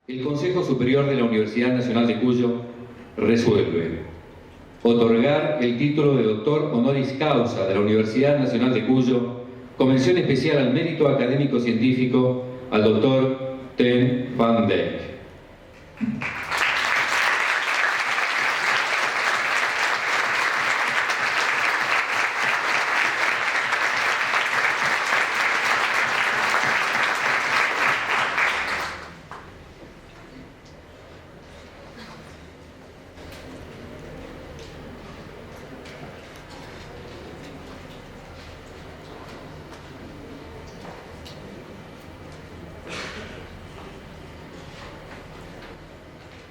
El Consejo Superior de la Universidad Nacional de Cuyo resuelve otorgar el título de doctor honoris causa de la Universidad Nacional de Cuyo con mención especial al mérito académico científico al doctor Ten van Dijk.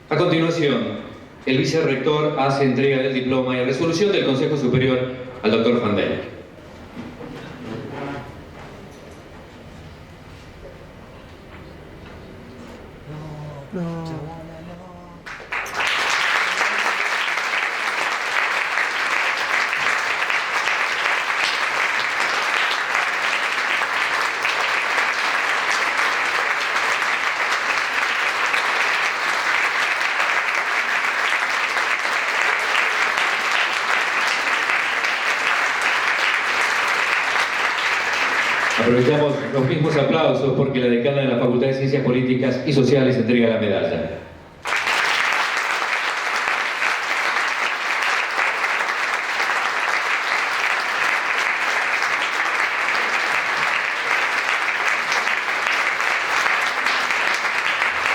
A continuación, el vicerrector hace entrega del diploma y resolución del Consejo Superior al doctor van Dijk. Aprovechamos los mismos aplausos porque la decana de la Facultad de Ciencias Políticas y Sociales entrega la medalla.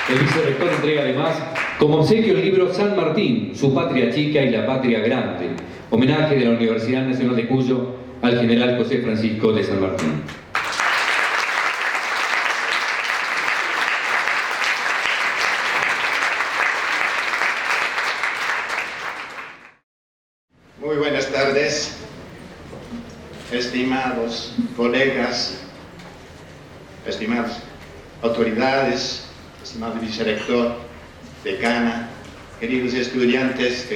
El vicerrector entrega además como obsequio el libro San Martín, su patria chica y la patria grande, homenaje de la Universidad Nacional de Cuyo al general José Francisco de San Martín. Muy buenas tardes, estimados colegas, estimadas autoridades, estimado vicerrector, decana, queridos estudiantes,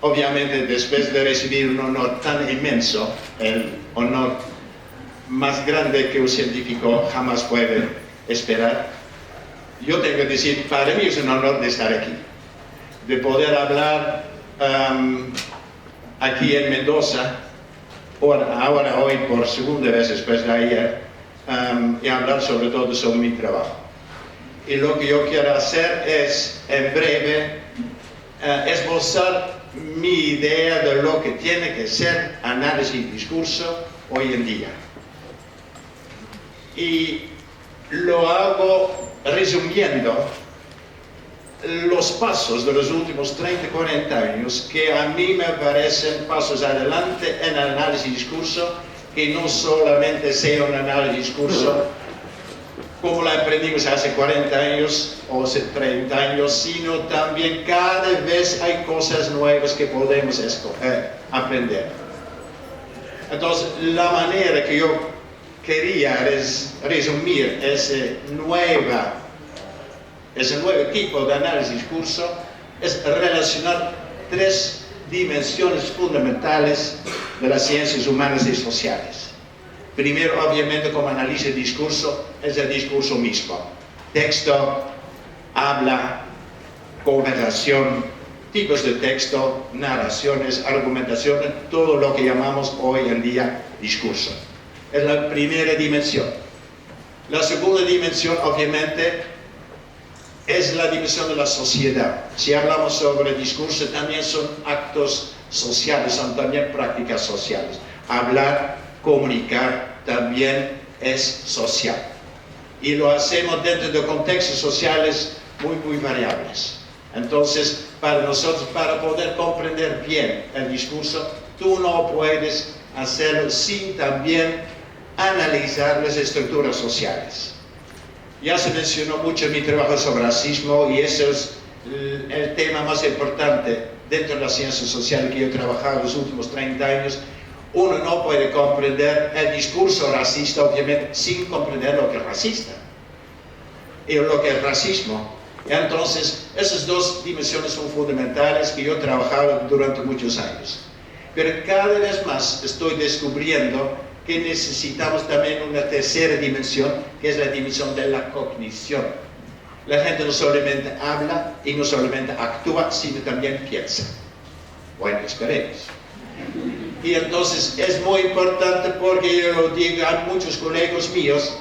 obviamente después de recibir un honor tan inmenso, el honor más grande que un científico jamás puede esperar, yo tengo que decir, para mí es un honor de estar aquí, de poder hablar aquí en Mendoza, ahora hoy por segunda vez después de ayer, y hablar sobre todo sobre mi trabajo. Y lo que yo quiero hacer es, en breve, esbozar mi idea de lo que tiene que ser análisis y discurso hoy en día. Y lo hago resumiendo los pasos de los últimos 30-40 años que a mí me parecen pasos adelante en el análisis y discurso, que no solamente sea un análisis y discurso como lo aprendimos hace 40 años o hace 30 años, sino también cada vez hay cosas nuevas que podemos aprender. Entonces, la manera que yo quería resumir ese nuevo tipo de análisis y discurso es relacionar tres dimensiones fundamentales de las ciencias humanas y sociales. Primero, obviamente, como análisis de discurso, es el discurso mismo. Texto, habla, conversación, tipos de texto, narraciones, argumentaciones, todo lo que llamamos hoy en día discurso. Es la primera dimensión. La segunda dimensión, obviamente, es la dimensión de la sociedad. Si hablamos sobre discurso, también son actos sociales, son también prácticas sociales. Hablar, comunicar, también es social. Y lo hacemos dentro de contextos sociales muy variables. Entonces, para nosotros, para poder comprender bien el discurso, tú no puedes hacerlo sin también analizar las estructuras sociales. Ya se mencionó mucho en mi trabajo sobre racismo y ese es el tema más importante dentro de la ciencia social que yo he trabajado en los últimos 30 años. Uno no puede comprender el discurso racista, obviamente, sin comprender lo que es racista y lo que es racismo. Entonces, esas dos dimensiones son fundamentales que yo he trabajado durante muchos años. Pero cada vez más estoy descubriendo que necesitamos también una tercera dimensión, que es la dimensión de la cognición. La gente no solamente habla y no solamente actúa, sino también piensa. Bueno, esperemos. Y entonces es muy importante porque yo digo a muchos colegas míos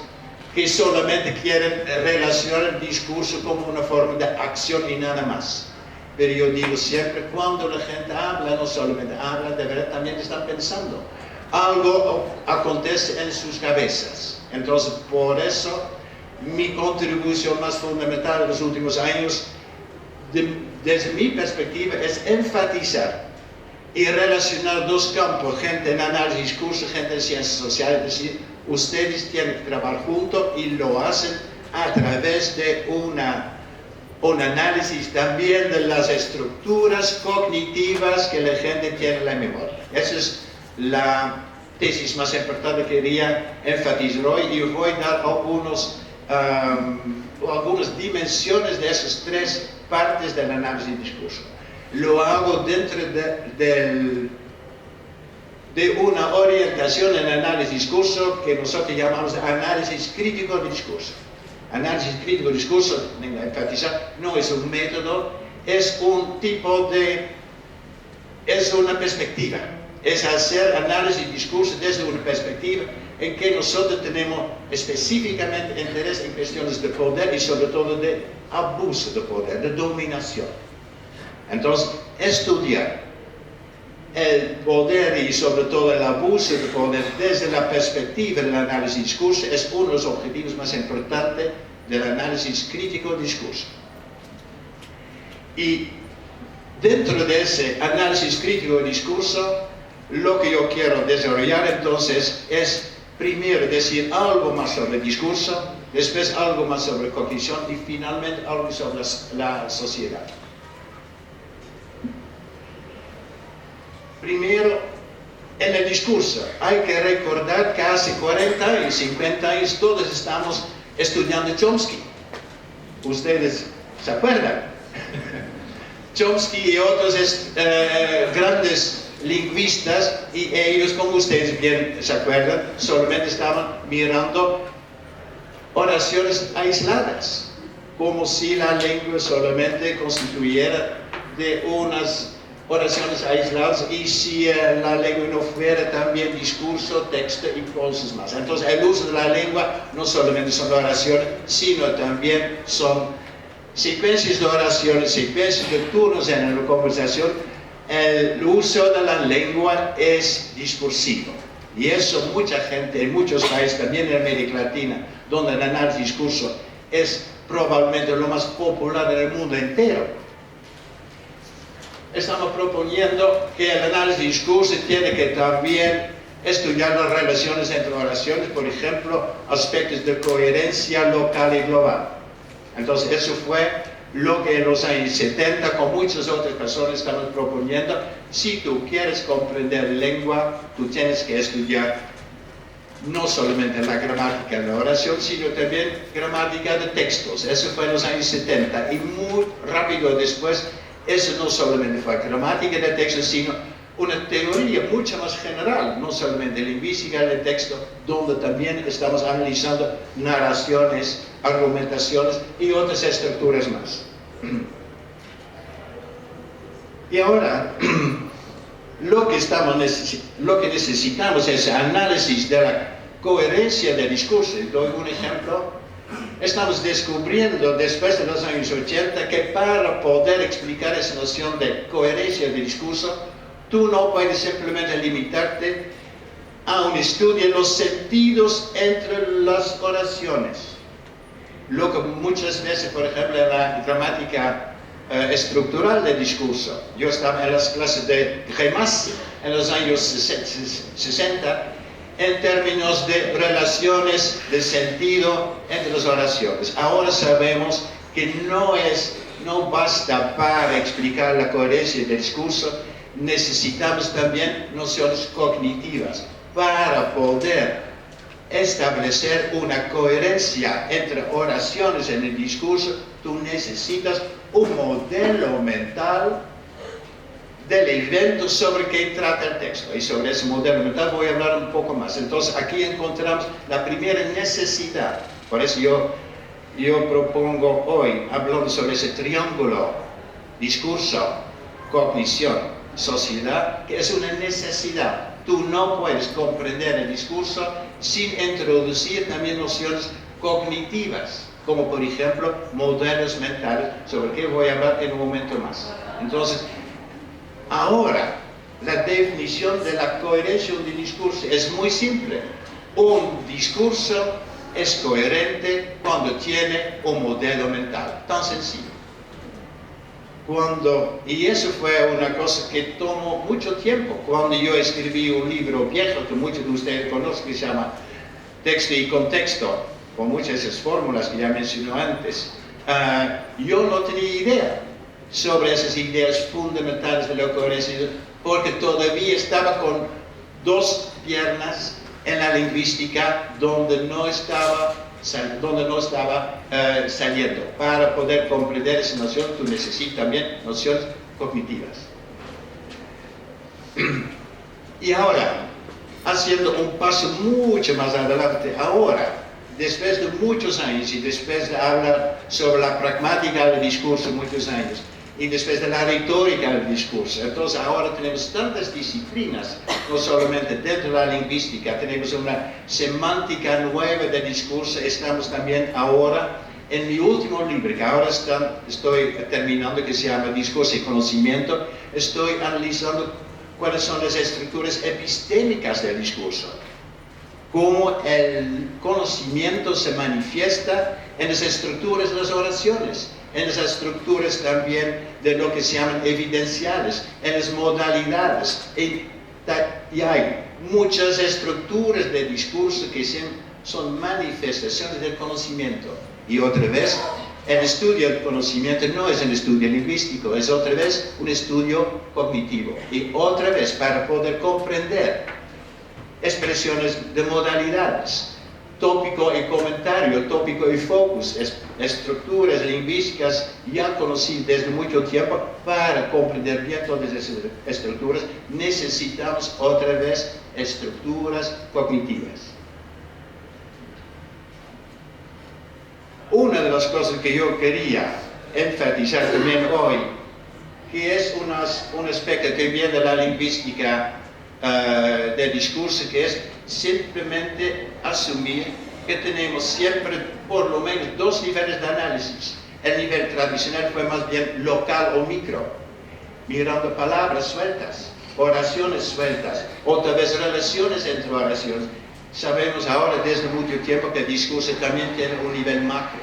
que solamente quieren relacionar el discurso como una forma de acción y nada más. Pero yo digo siempre, cuando la gente habla, no solamente habla, de verdad también están pensando. Algo acontece en sus cabezas. Entonces, por eso, mi contribución más fundamental en los últimos años, desde mi perspectiva, es enfatizar y relacionar dos campos, gente en análisis discurso, gente en ciencias sociales, es decir, ustedes tienen que trabajar juntos y lo hacen a través de un análisis también de las estructuras cognitivas que la gente tiene en la memoria. Esa es la tesis más importante que quería enfatizar hoy y voy a dar algunas dimensiones de esas tres partes del análisis de discurso. Lo hago dentro de una orientación en análisis de discurso que nosotros llamamos análisis crítico de discurso. Análisis crítico de discurso, vengo a enfatizar, no es un método, es un tipo es una perspectiva. Es hacer análisis de discurso desde una perspectiva en que nosotros tenemos específicamente interés en cuestiones de poder y sobre todo de abuso de poder, de dominación. Entonces, estudiar el poder y sobre todo el abuso de poder desde la perspectiva del análisis de discurso es uno de los objetivos más importantes del análisis crítico de discurso. Y dentro de ese análisis crítico de discurso, lo que yo quiero desarrollar entonces es primero decir algo más sobre el discurso, después algo más sobre cognición y finalmente algo sobre la sociedad. Primero, en el discurso, hay que recordar que hace 40 y 50 años todos estamos estudiando Chomsky. ¿Ustedes se acuerdan? Chomsky y otros grandes lingüistas, y ellos, como ustedes bien se acuerdan, solamente estaban mirando oraciones aisladas, como si la lengua solamente constituyera de unas oraciones aisladas y si la lengua no fuera también discurso, texto y cosas más. Entonces el uso de la lengua no solamente son oraciones, sino también son secuencias de oraciones, secuencias de turnos en la conversación. El uso de la lengua es discursivo y eso mucha gente en muchos países, también en América Latina, donde el análisis de discurso es probablemente lo más popular en el mundo entero. Estamos proponiendo que el análisis de discurso tiene que también estudiar las relaciones entre oraciones, por ejemplo, aspectos de coherencia local y global. Entonces, eso fue lo que en los años 70, con muchas otras personas, estamos proponiendo. Si tú quieres comprender lengua, tú tienes que estudiar no solamente la gramática de la oración, sino también gramática de textos. Eso fue en los años 70 y muy rápido después. Eso no solamente fue gramática de texto, sino una teoría mucho más general, no solamente lingüística del texto, donde también estamos analizando narraciones, argumentaciones y otras estructuras más. Y ahora, lo que necesitamos es análisis de la coherencia del discurso. Doy un ejemplo. Estamos descubriendo después de los años 80 que para poder explicar esa noción de coherencia del discurso, tú no puedes simplemente limitarte a un estudio de los sentidos entre las oraciones. Lo que muchas veces, por ejemplo, en la gramática estructural del discurso, yo estaba en las clases de Greimas en los años 60, en términos de relaciones de sentido entre las oraciones. Ahora sabemos que no basta para explicar la coherencia del discurso, necesitamos también nociones cognitivas para poder establecer una coherencia entre oraciones en el discurso. Tú necesitas un modelo mental del evento sobre que trata el texto, y sobre ese modelo mental voy a hablar un poco más. Entonces aquí encontramos la primera necesidad. Por eso yo yo propongo hoy, hablando sobre ese triángulo, discurso, cognición, sociedad, que es una necesidad. Tú no puedes comprender el discurso sin introducir también nociones cognitivas, como por ejemplo modelos mentales, sobre que voy a hablar en un momento más. Entonces, ahora, la definición de la coherencia de un discurso es muy simple. Un discurso es coherente cuando tiene un modelo mental, tan sencillo. Y eso fue una cosa que tomó mucho tiempo. Cuando yo escribí un libro viejo que muchos de ustedes conocen, que se llama Texto y Contexto, con muchas de esas fórmulas que ya mencioné antes, yo no tenía idea sobre esas ideas fundamentales de la coherencia, porque todavía estaba con dos piernas en la lingüística donde no estaba saliendo. Para poder comprender esa noción, tú necesitas también nociones cognitivas. Y ahora, haciendo un paso mucho más adelante, ahora, después de muchos años y después de hablar sobre la pragmática del discurso muchos años, y después de la retórica del discurso. Entonces ahora tenemos tantas disciplinas, no solamente dentro de la lingüística, tenemos una semántica nueva del discurso. Estamos también ahora en mi último libro, que ahora estoy terminando, que se llama Discurso y Conocimiento. Estoy analizando cuáles son las estructuras epistémicas del discurso, cómo el conocimiento se manifiesta en las estructuras de las oraciones, en las estructuras también de lo que se llaman evidenciales, en las modalidades. Y hay muchas estructuras de discurso que son manifestaciones del conocimiento. Y otra vez, el estudio del conocimiento no es un estudio lingüístico, es otra vez un estudio cognitivo. Y otra vez, para poder comprender expresiones de modalidades, tópico y comentario, tópico y focus, estructuras lingüísticas ya conocidas desde mucho tiempo. Para comprender bien todas esas estructuras necesitamos otra vez estructuras cognitivas. Una de las cosas que yo quería enfatizar también hoy, que es un aspecto que viene de la lingüística del discurso, que es simplemente asumir que tenemos siempre por lo menos dos niveles de análisis. El nivel tradicional fue más bien local o micro, mirando palabras sueltas, oraciones sueltas, o tal vez relaciones entre oraciones. Sabemos ahora desde mucho tiempo que el discurso también tiene un nivel macro,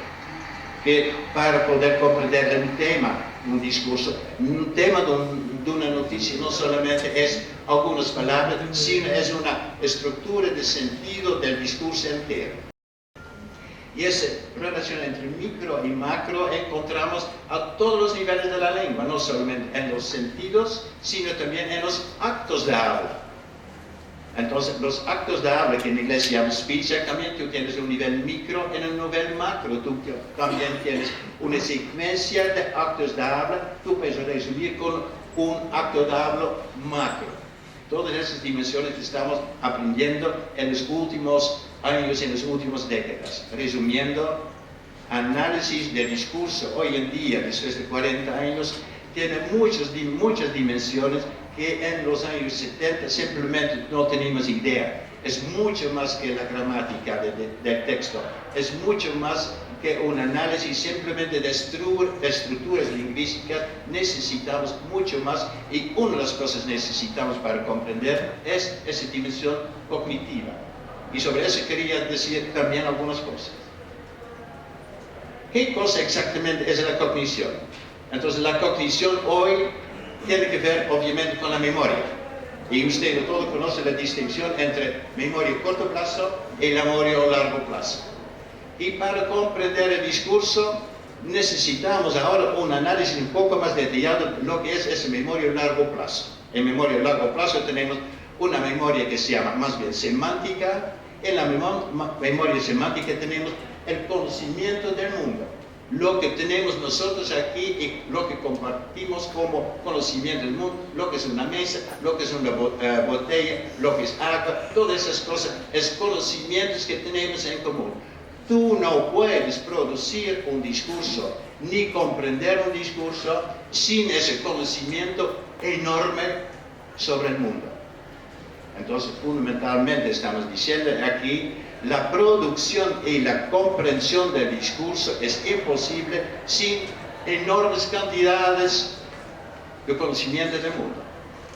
que para poder comprender un tema, un discurso, un tema de una noticia no solamente es algunas palabras, sino es una estructura de sentido del discurso entero. Y esa relación entre micro y macro encontramos a todos los niveles de la lengua, no solamente en los sentidos, sino también en los actos de habla. Entonces, los actos de habla, que en inglés se llama speech, también tú tienes un nivel micro y un nivel macro. Tú también tienes una secuencia de actos de habla. Tú puedes resumir con un acto de habla macro. Todas esas dimensiones que estamos aprendiendo en los últimos años, en las últimas décadas. Resumiendo, análisis del discurso hoy en día, después de 40 años, tiene muchas dimensiones que en los años 70 simplemente no teníamos idea. Es mucho más que la gramática del texto, es mucho más que un análisis simplemente de estructuras lingüísticas. Necesitamos mucho más, y una de las cosas que necesitamos para comprender es esa dimensión cognitiva. Y sobre eso quería decir también algunas cosas. ¿Qué cosa exactamente es la cognición? Entonces, la cognición hoy tiene que ver obviamente con la memoria. Y ustedes todos conocen la distinción entre memoria a corto plazo y la memoria a largo plazo. Y para comprender el discurso necesitamos ahora un análisis un poco más detallado de lo que es esa memoria a largo plazo. En memoria a largo plazo tenemos una memoria que se llama más bien semántica. En la memoria semántica tenemos el conocimiento del mundo, lo que tenemos nosotros aquí y lo que compartimos como conocimiento del mundo, lo que es una mesa, lo que es una botella, lo que es agua, todas esas cosas es conocimientos que tenemos en común. Tú no puedes producir un discurso ni comprender un discurso sin ese conocimiento enorme sobre el mundo. Entonces, fundamentalmente estamos diciendo aquí, la producción y la comprensión del discurso es imposible sin enormes cantidades de conocimiento del mundo.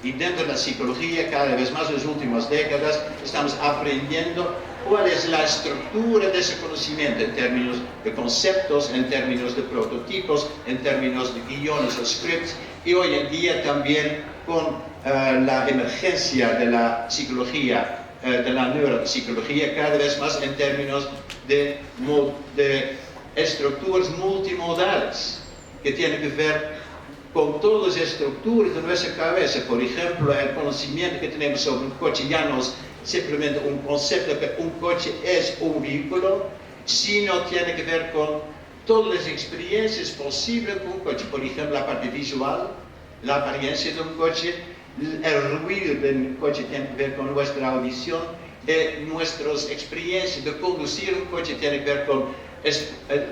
Y dentro de la psicología, cada vez más en las últimas décadas, estamos aprendiendo cuál es la estructura de ese conocimiento en términos de conceptos, en términos de prototipos, en términos de guiones o scripts, y hoy en día también con la emergencia de la psicología, de la neuropsicología, cada vez más en términos de estructuras multimodales, que tienen que ver con todas las estructuras de nuestra cabeza. Por ejemplo, el conocimiento que tenemos sobre un coche ya no es simplemente un concepto que un coche es un vehículo, sino tiene que ver con todas las experiencias posibles con un coche. Por ejemplo, la parte visual, la apariencia de un coche, el ruido del coche tiene que ver con nuestra audición, nuestras experiencias de conducir un coche tiene que ver con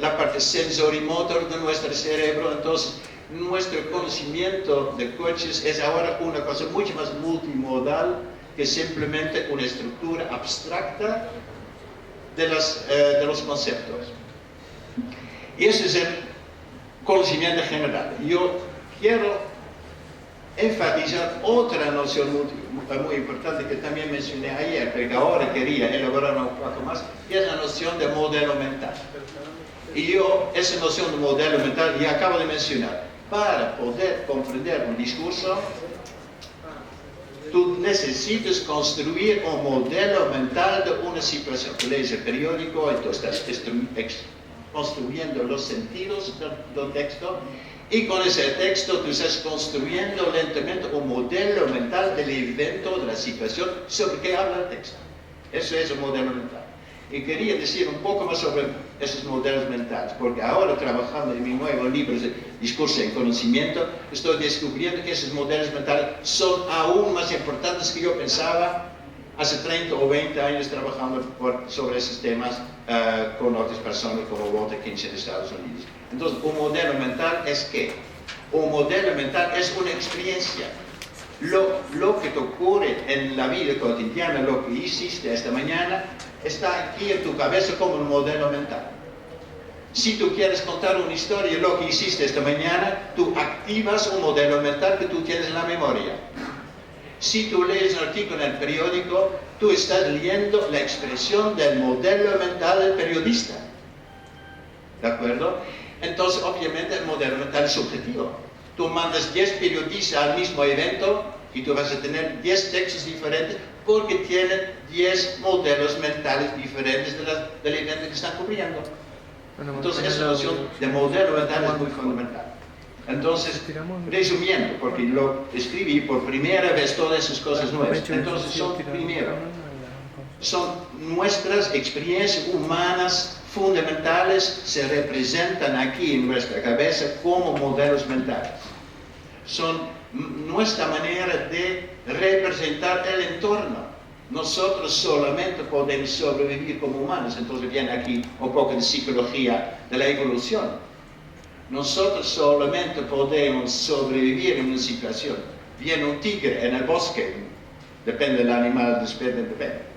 la parte sensorimotor de nuestro cerebro. Entonces, nuestro conocimiento de coches es ahora una cosa mucho más multimodal que simplemente una estructura abstracta de los conceptos. Y ese es el conocimiento general. Yo quiero enfatizar otra noción muy importante que también mencioné ayer, pero que ahora quería elaborar un poco más, y es la noción de modelo mental. Y yo, esa noción de modelo mental, ya acabo de mencionar. Para poder comprender un discurso, tú necesitas construir un modelo mental de una situación. Tú lees el periódico y tú estás construyendo los sentidos del texto, y con ese texto tú estás construyendo lentamente un modelo mental del evento, de la situación, sobre qué habla el texto. Eso es un modelo mental. Y quería decir un poco más sobre esos modelos mentales, porque ahora trabajando en mi nuevo libro de Discurso en Conocimiento, estoy descubriendo que esos modelos mentales son aún más importantes que yo pensaba hace 30 o 20 años trabajando sobre esos temas con otras personas como Walter Kinch en Estados Unidos. Entonces, un modelo mental es ¿qué? Un modelo mental es una experiencia. Lo que te ocurre en la vida cotidiana, lo que hiciste esta mañana, está aquí en tu cabeza como un modelo mental. Si tú quieres contar una historia, lo que hiciste esta mañana, tú activas un modelo mental que tú tienes en la memoria. Si tú lees un artículo en el periódico, tú estás leyendo la expresión del modelo mental del periodista. ¿De acuerdo? Entonces, obviamente, el modelo mental es subjetivo. Tú mandas 10 periodistas al mismo evento y tú vas a tener 10 textos diferentes porque tienen 10 modelos mentales diferentes del evento que están cubriendo. Entonces, esa noción de modelo mental es muy fundamental. Entonces, resumiendo, porque lo escribí por primera vez todas esas cosas nuevas. Entonces, son nuestras experiencias humanas fundamentales, se representan aquí en nuestra cabeza como modelos mentales. Son nuestra manera de representar el entorno. Nosotros solamente podemos sobrevivir como humanos. Entonces viene aquí un poco de psicología de la evolución. Nosotros solamente podemos sobrevivir en una situación. Viene un tigre en el bosque, depende del animal, depende.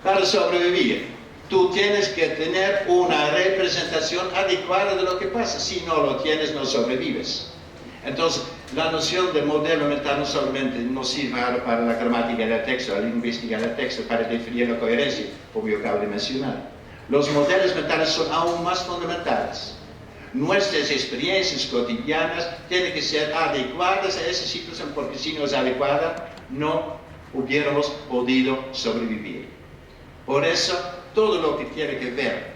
Para sobrevivir, tú tienes que tener una representación adecuada de lo que pasa. Si no lo tienes, no sobrevives. Entonces, la noción de modelo mental no solamente nos sirve para la gramática del texto, la lingüística del texto, para definir la coherencia, como yo acabo de mencionar. Los modelos mentales son aún más fundamentales. Nuestras experiencias cotidianas tienen que ser adecuadas a esa situación, porque si no es adecuada, no hubiéramos podido sobrevivir. Por eso, todo lo que tiene que ver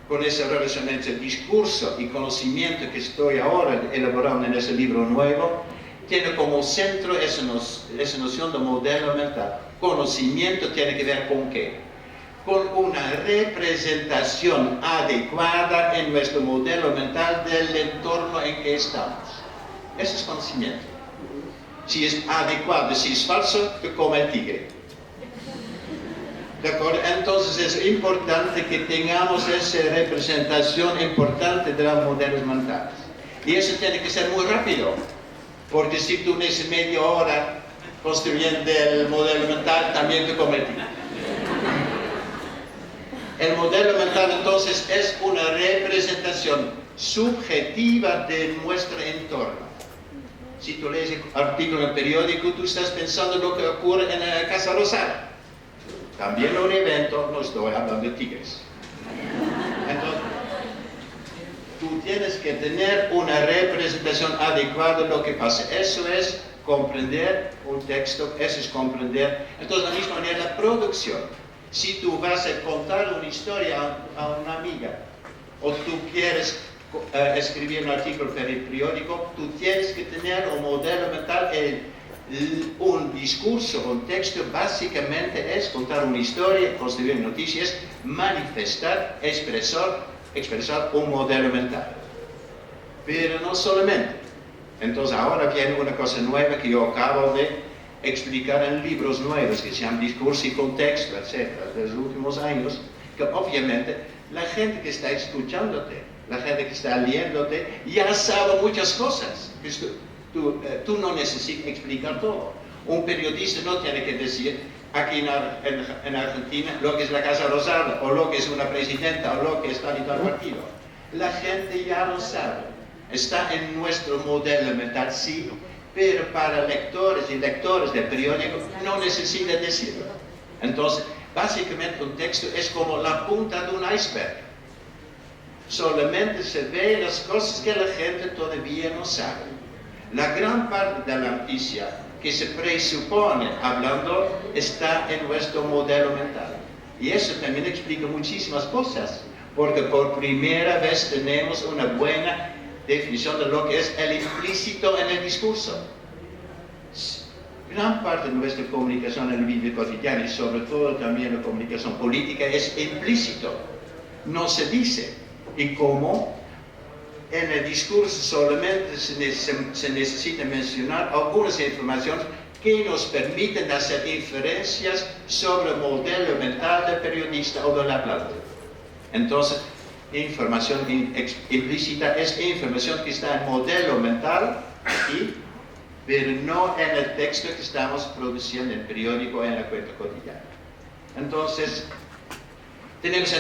con esa relación entre discurso y conocimiento que estoy ahora elaborando en ese libro nuevo, tiene como centro esa noción de modelo mental. Conocimiento tiene que ver con ¿qué? Con una representación adecuada en nuestro modelo mental del entorno en que estamos. Eso es conocimiento. Si es adecuado, si es falso, te come el tigre. ¿De acuerdo? Entonces es importante que tengamos esa representación importante de los modelos mentales. Y eso tiene que ser muy rápido, porque si tú necesitas media hora construyendo el modelo mental, también te cometí. El modelo mental entonces es una representación subjetiva de nuestro entorno. Si tú lees el artículo en el periódico, tú estás pensando en lo que ocurre en la Casa Rosada. También un evento, no estoy hablando de tigres. Entonces, tú tienes que tener una representación adecuada de lo que pasa. Eso es comprender un texto, eso es comprender. Entonces, de la misma manera, la producción. Si tú vas a contar una historia a una amiga, o tú quieres escribir un artículo para el periódico, tú tienes que tener un modelo mental, un discurso, un texto, básicamente es contar una historia, construir noticias, manifestar, expresar un modelo mental. Pero no solamente. Entonces ahora viene una cosa nueva que yo acabo de explicar en libros nuevos que se llaman Discurso y Contexto, etc., de los últimos años, que obviamente la gente que está escuchándote, la gente que está leyéndote, ya sabe muchas cosas. Tú no necesitas explicar todo. Un periodista no tiene que decir aquí en Argentina lo que es la Casa Rosada, o lo que es una presidenta, o lo que es tal y tal partido. La gente ya lo sabe. Está en nuestro modelo mental, sí, pero para lectores y lectores del periódico no necesita decirlo. Entonces, básicamente un texto es como la punta de un iceberg. Solamente se ve las cosas que la gente todavía no sabe. La gran parte de la noticia que se presupone hablando está en nuestro modelo mental. Y eso también explica muchísimas cosas, porque por primera vez tenemos una buena definición de lo que es el implícito en el discurso. Gran parte de nuestra comunicación en el vida cotidiana y sobre todo también la comunicación política es implícito, no se dice. Y como en el discurso solamente se necesita mencionar algunas informaciones que nos permiten hacer inferencias sobre el modelo mental del periodista o del hablante. Entonces, información implícita es información que está en modelo mental, pero no en el texto que estamos produciendo en el periódico o en la cuenta cotidiana. Entonces, tenemos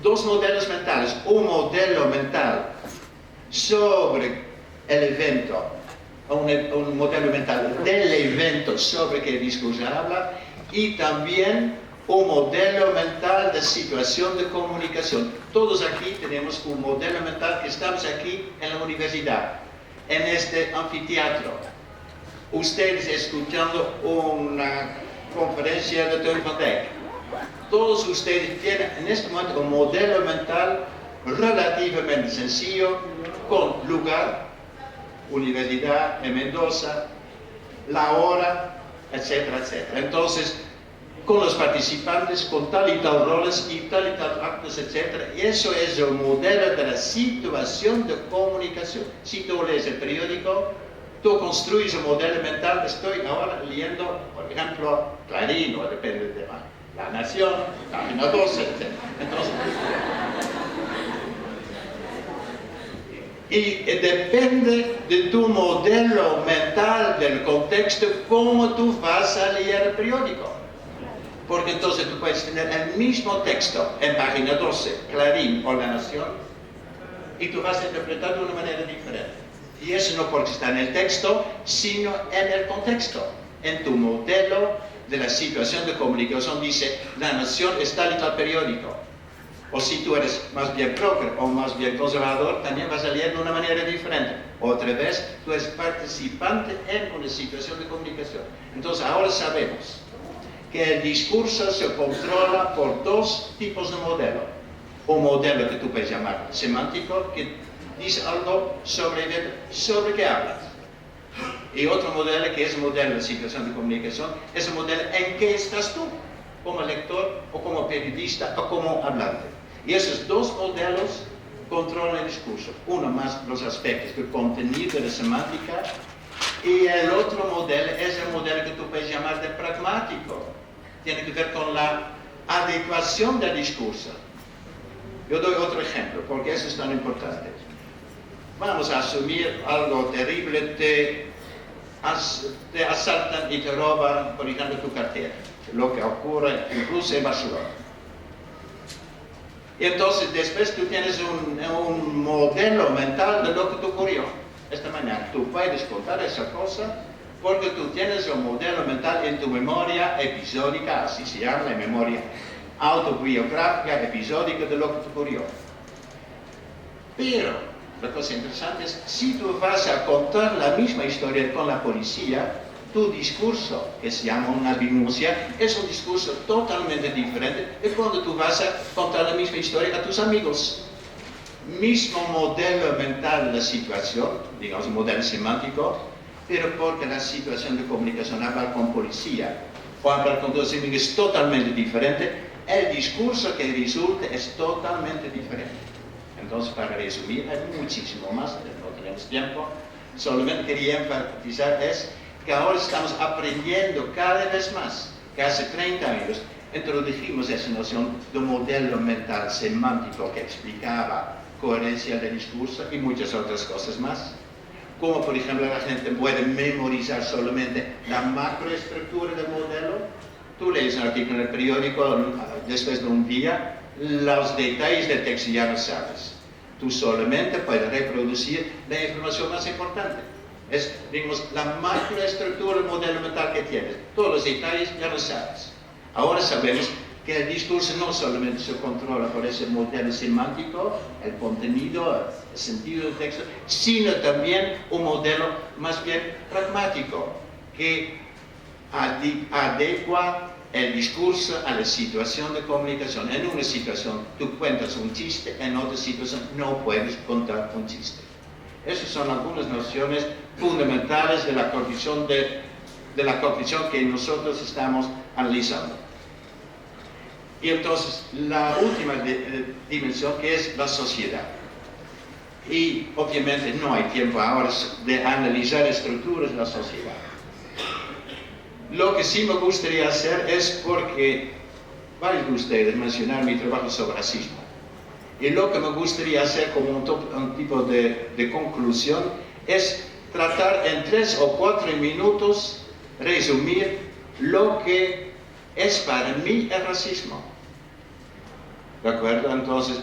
dos modelos mentales. Un modelo mental sobre el evento, un modelo mental del evento sobre que el discurso habla, y también un modelo mental de situación de comunicación. Todos aquí tenemos un modelo mental que estamos aquí en la universidad, en este anfiteatro. Ustedes escuchando una conferencia de Teun van Dijk. Todos ustedes tienen en este momento un modelo mental relativamente sencillo, con lugar, universidad en Mendoza, la hora, etcétera, etcétera. Entonces, con los participantes, con tal y tal roles y tal actos, etcétera. Y eso es el modelo de la situación de comunicación. Si tú lees el periódico, tú construyes un modelo mental. Estoy ahora leyendo, por ejemplo, Clarín, o depende del tema, La Nación, página 12, etc. Entonces, y depende de tu modelo mental, del contexto, cómo tú vas a leer el periódico. Porque entonces tú puedes tener el mismo texto en página 12, Clarín o La Nación, y tú vas a interpretar de una manera diferente. Y eso no porque está en el texto, sino en el contexto. En tu modelo de la situación de comunicación dice, La Nación es tal y tal periódico. O si tú eres más bien progre o más bien conservador, también vas a leer de una manera diferente. Otra vez, tú eres participante en una situación de comunicación. Entonces ahora sabemos que el discurso se controla por dos tipos de modelo. Un modelo que tú puedes llamar semántico, que dice algo sobre qué hablas. Y otro modelo que es el modelo de situación de comunicación, es el modelo en qué estás tú, como lector o como periodista o como hablante. Y esos dos modelos controlan el discurso. Uno más los aspectos del contenido de la semántica, y el otro modelo es el modelo que tú puedes llamar de pragmático, tiene que ver con la adecuación del discurso. Yo doy otro ejemplo, porque eso es tan importante. Vamos a asumir algo terrible, te asaltan y te roban, por ejemplo, tu cartera, lo que ocurre incluso en Barcelona. Y entonces después tú tienes un modelo mental de lo que te ocurrió esta mañana. Tú puedes contar esa cosa porque tú tienes un modelo mental en tu memoria episódica, así se llama, la memoria autobiográfica episódica de lo que te ocurrió. Pero la cosa interesante es, si tú vas a contar la misma historia con la policía, tu discurso, que se llama una denuncia, es un discurso totalmente diferente de cuando tú vas a contar la misma historia a tus amigos. Mismo modelo mental de la situación, digamos un modelo semántico, pero porque la situación de comunicación, hablar con policía o hablar con tus amigos es totalmente diferente, el discurso que resulta es totalmente diferente. Entonces, para resumir, hay muchísimo más, no tenemos tiempo, solamente quería enfatizar es que ahora estamos aprendiendo cada vez más, que hace 30 años introdujimos esa noción de modelo mental semántico que explicaba coherencia del discurso y muchas otras cosas más. Como por ejemplo la gente puede memorizar solamente la macroestructura del modelo. Tú lees un artículo en el periódico después de un día, los detalles del texto ya no sabes. Tú solamente puedes reproducir la información más importante. Es, digamos, la macroestructura del modelo mental que tienes. Todos los detalles ya lo sabes. Ahora sabemos que el discurso no solamente se controla por ese modelo semántico, el contenido, el sentido del texto, sino también un modelo más bien pragmático, que adecua el discurso a la situación de comunicación. En una situación tú cuentas un chiste, en otra situación no puedes contar un chiste. Esas son algunas nociones fundamentales de la cognición, de la cognición que nosotros estamos analizando. Y entonces, la última dimensión, que es la sociedad. Y obviamente no hay tiempo ahora de analizar estructuras de la sociedad. Lo que sí me gustaría hacer es, porque varios de ustedes mencionaron mi trabajo sobre racismo. Y lo que me gustaría hacer como un tipo de conclusión es tratar en 3 o 4 minutos, resumir lo que es para mí el racismo. ¿De acuerdo? Entonces,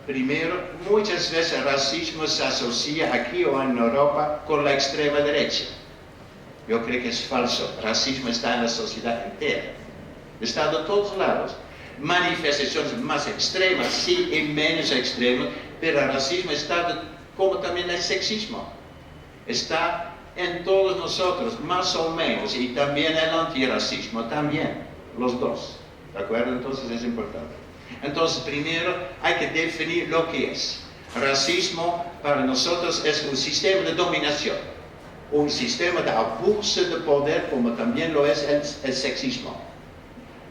primero, muchas veces el racismo se asocia aquí o en Europa con la extrema derecha. Yo creo que es falso. El racismo está en la sociedad entera. Está de todos lados. Manifestaciones más extremas, sí, y menos extremas, pero el racismo está, como también el sexismo, está en todos nosotros, más o menos, y también el antirracismo, también, los dos, ¿de acuerdo? Entonces es importante. Entonces, primero hay que definir lo que es. Racismo para nosotros es un sistema de dominación, un sistema de abuso de poder, como también lo es el sexismo,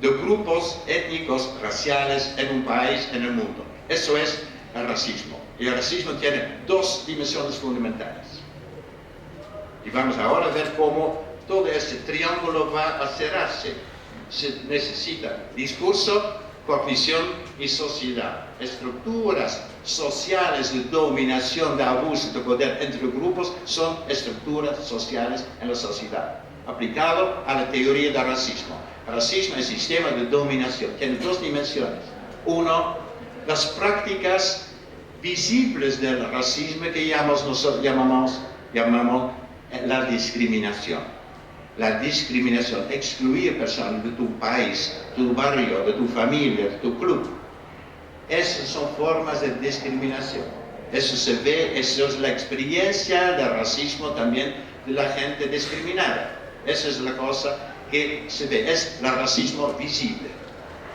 de grupos étnicos, raciales en un país, en el mundo. Eso es el racismo. Y el racismo tiene 2 dimensiones fundamentales. Y vamos ahora a ver cómo todo ese triángulo va a cerrarse. Se necesita discurso, cognición y sociedad. Estructuras sociales de dominación, de abuso de poder entre grupos son estructuras sociales en la sociedad. Aplicado a la teoría del racismo. El racismo es sistema de dominación. Tiene 2 dimensiones. Uno, las prácticas visibles del racismo que nosotros llamamos la discriminación. La discriminación, excluir personas de tu país, tu barrio, de tu familia, de tu club. Esas son formas de discriminación. Eso se ve, eso es la experiencia del racismo también de la gente discriminada. Esa es la cosa que se ve, es el racismo visible.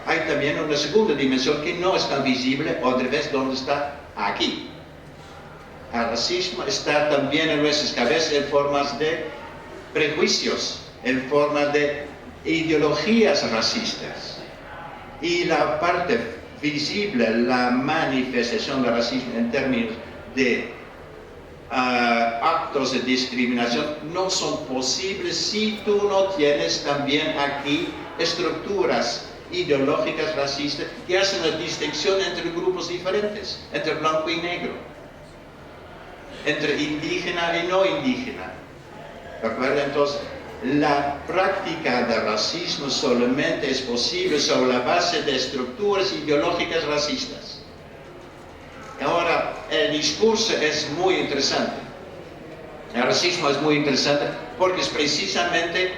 Hay también una segunda dimensión que no es tan visible, otra vez, ¿dónde está? Aquí. El racismo está también en nuestras cabezas en formas de prejuicios, en formas de ideologías racistas. Y la parte visible, la manifestación del racismo en términos de actos de discriminación no son posibles si tú no tienes también aquí estructuras ideológicas racistas que hacen la distinción entre grupos diferentes, entre blanco y negro, entre indígena y no indígena. ¿De acuerdo? Entonces, la práctica del racismo solamente es posible sobre la base de estructuras ideológicas racistas. Ahora, el discurso es muy interesante. El racismo es muy interesante porque es precisamente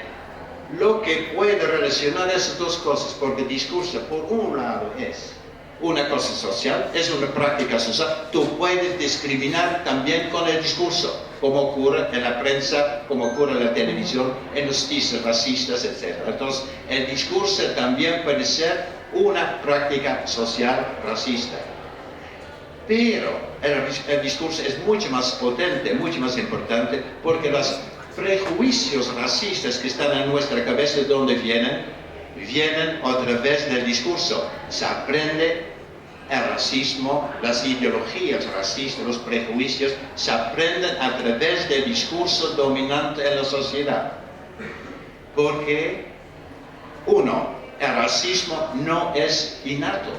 lo que puede relacionar esas dos cosas, porque el discurso, por un lado, es una cosa social, es una práctica social. Tú puedes discriminar también con el discurso, como ocurre en la prensa, como ocurre en la televisión, en noticias racistas, etc. Entonces, el discurso también puede ser una práctica social racista. Pero el discurso es mucho más potente, mucho más importante, porque los prejuicios racistas que están en nuestra cabeza, ¿de dónde vienen? Vienen a través del discurso. Se aprende el racismo, las ideologías racistas, los prejuicios, se aprenden a través del discurso dominante en la sociedad. Porque, uno, el racismo no es innato.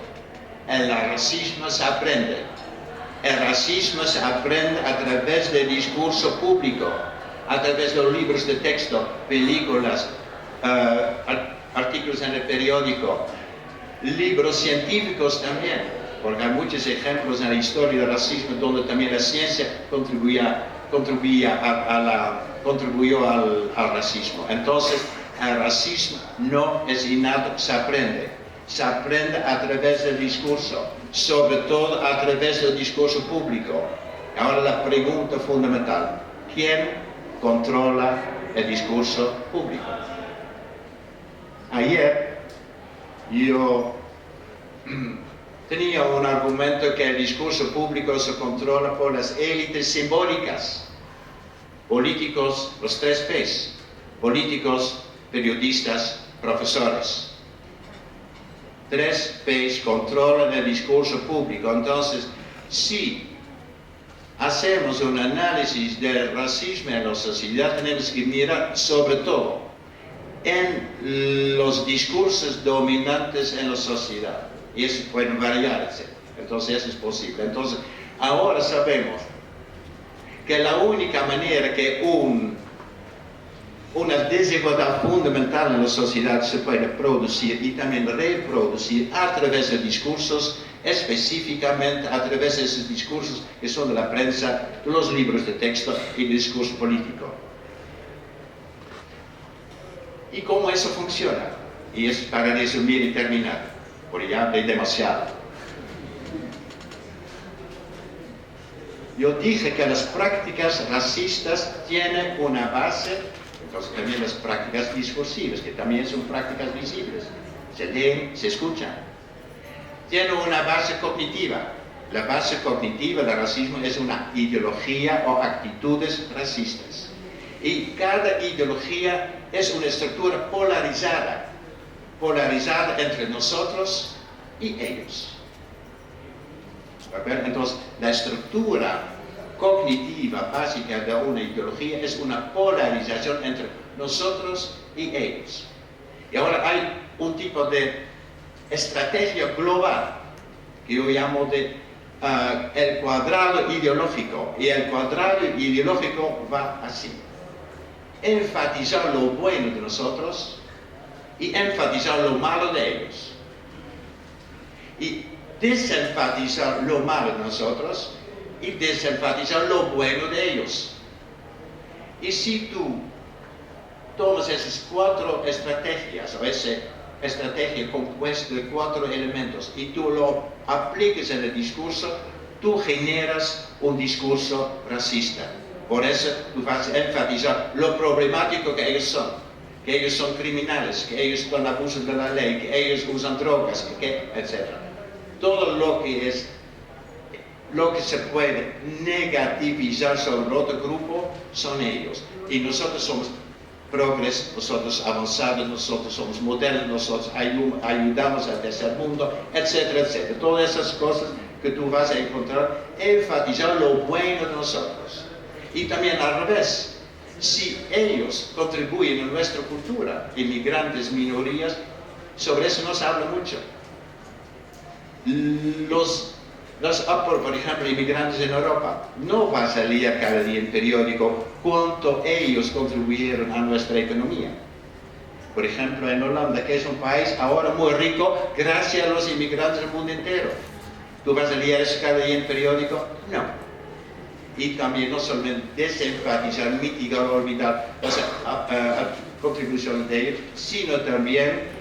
El racismo se aprende. El racismo se aprende a través del discurso público, a través de los libros de texto, películas, artículos en el periódico, libros científicos también, porque hay muchos ejemplos en la historia del racismo donde también la ciencia contribuyó al racismo. Entonces, el racismo no es innato, se aprende. Se aprende a través del discurso, sobre todo a través del discurso público. Ahora la pregunta fundamental, ¿quién controla el discurso público? Ayer yo tenía un argumento que el discurso público se controla por las élites simbólicas, políticos, los 3 P's, políticos, periodistas, profesores. 3 P's controlan el discurso público. Entonces, si hacemos un análisis del racismo en la sociedad, tenemos que mirar sobre todo en los discursos dominantes en la sociedad. Y eso puede variar, etc. Entonces, eso es posible. Entonces, ahora sabemos que la única manera que una desigualdad fundamental en la sociedad se puede producir y también reproducir a través de discursos, específicamente a través de esos discursos que son de la prensa, de los libros de texto y del discurso político. ¿Y cómo eso funciona? Y es para resumir y terminar, porque ya hablé demasiado. Yo dije que las prácticas racistas tienen una base. Entonces también las prácticas discursivas, que también son prácticas visibles, se leen, se escuchan. Tiene una base cognitiva. La base cognitiva del racismo es una ideología o actitudes racistas. Y cada ideología es una estructura polarizada entre nosotros y ellos. Entonces, la estructura cognitiva básica de una ideología es una polarización entre nosotros y ellos. Y ahora hay un tipo de estrategia global que yo llamo de el cuadrado ideológico. Y el cuadrado ideológico va así: enfatizar lo bueno de nosotros y enfatizar lo malo de ellos. Y desenfatizar lo malo de nosotros y desenfatizar lo bueno de ellos. Y si tú tomas esas 4 estrategias, o esa estrategia compuesta de 4 elementos, y tú lo apliques en el discurso, tú generas un discurso racista. Por eso tú vas a enfatizar lo problemático que ellos son criminales, que ellos abusan de la ley, que ellos usan drogas, etc. Todo lo que se puede negativizar sobre el otro grupo son ellos. Y nosotros somos progres, nosotros avanzados, nosotros somos modernos, nosotros ayudamos al tercer mundo, etcétera, etcétera. Todas esas cosas que tú vas a encontrar, enfatizar lo bueno de nosotros. Y también al revés, si ellos contribuyen a nuestra cultura, inmigrantes, minorías, Sobre eso no se habla mucho. Por ejemplo, inmigrantes en Europa, no va a salir cada día en periódico cuánto ellos contribuyeron a nuestra economía. Por ejemplo, en Holanda, que es un país ahora muy rico gracias a los inmigrantes del mundo entero. ¿Tú vas a leer eso cada día en periódico? No. Y también no solamente desenfatizar, mitigar o olvidar las contribuciones de ellos, sino también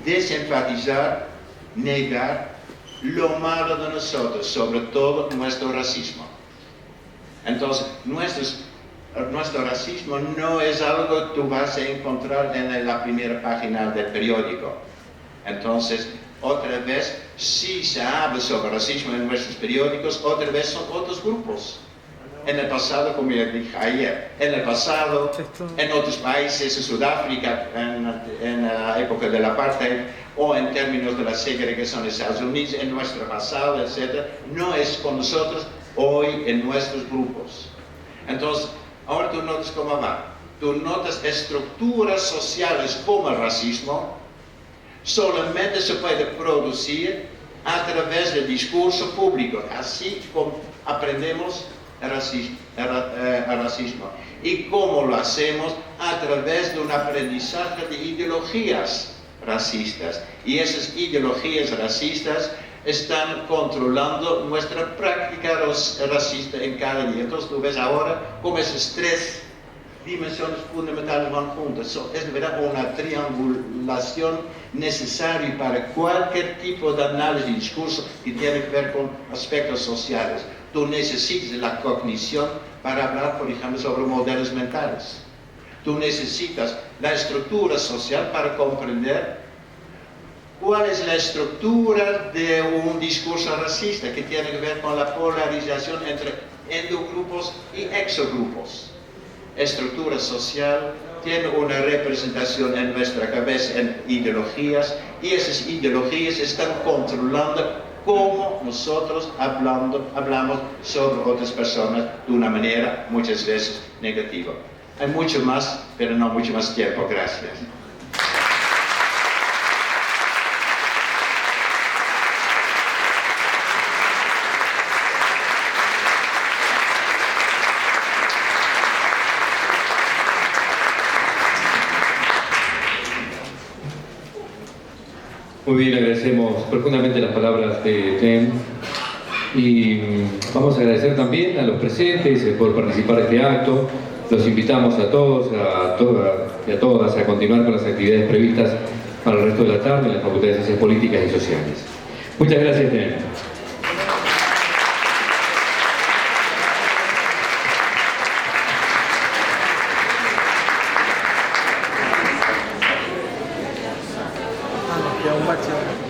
desenfatizar, negar lo malo de nosotros, sobre todo nuestro racismo. Entonces, nuestro racismo no es algo que tú vas a encontrar en la primera página del periódico. Entonces, otra vez, si se habla sobre racismo en nuestros periódicos, otra vez son otros grupos. En el pasado, como ya dije ayer, en el pasado, en otros países, en Sudáfrica, en la época del apartheid, o en términos de la segregación de Estados Unidos, en nuestro pasado, etc., no es con nosotros hoy en nuestros grupos. Entonces, ahora tú notas cómo va. Tú notas estructuras sociales como el racismo, solamente se puede producir a través del discurso público, así como aprendemos el racismo. ¿Y cómo lo hacemos? A través de un aprendizaje de ideologías racistas. Y esas ideologías racistas están controlando nuestra práctica racista en cada día. Entonces tú ves ahora cómo esas tres dimensiones fundamentales van juntas. Es de verdad una triangulación necesaria para cualquier tipo de análisis y discurso que tiene que ver con aspectos sociales. Tú necesitas la cognición para hablar, por ejemplo, sobre modelos mentales. Tú necesitas la estructura social para comprender cuál es la estructura de un discurso racista que tiene que ver con la polarización entre endogrupos y exogrupos. Estructura social tiene una representación en nuestra cabeza en ideologías, y esas ideologías están controlando cómo nosotros hablamos sobre otras personas de una manera muchas veces negativa. Hay mucho más, pero no mucho más tiempo. Gracias. Muy bien, agradecemos profundamente las palabras de Ten y vamos a agradecer también a los presentes por participar de este acto. Los invitamos a todos y a todas a continuar con las actividades previstas para el resto de la tarde en la Facultad de Ciencias Políticas y Sociales. Muchas gracias, Ten. Ya un bache.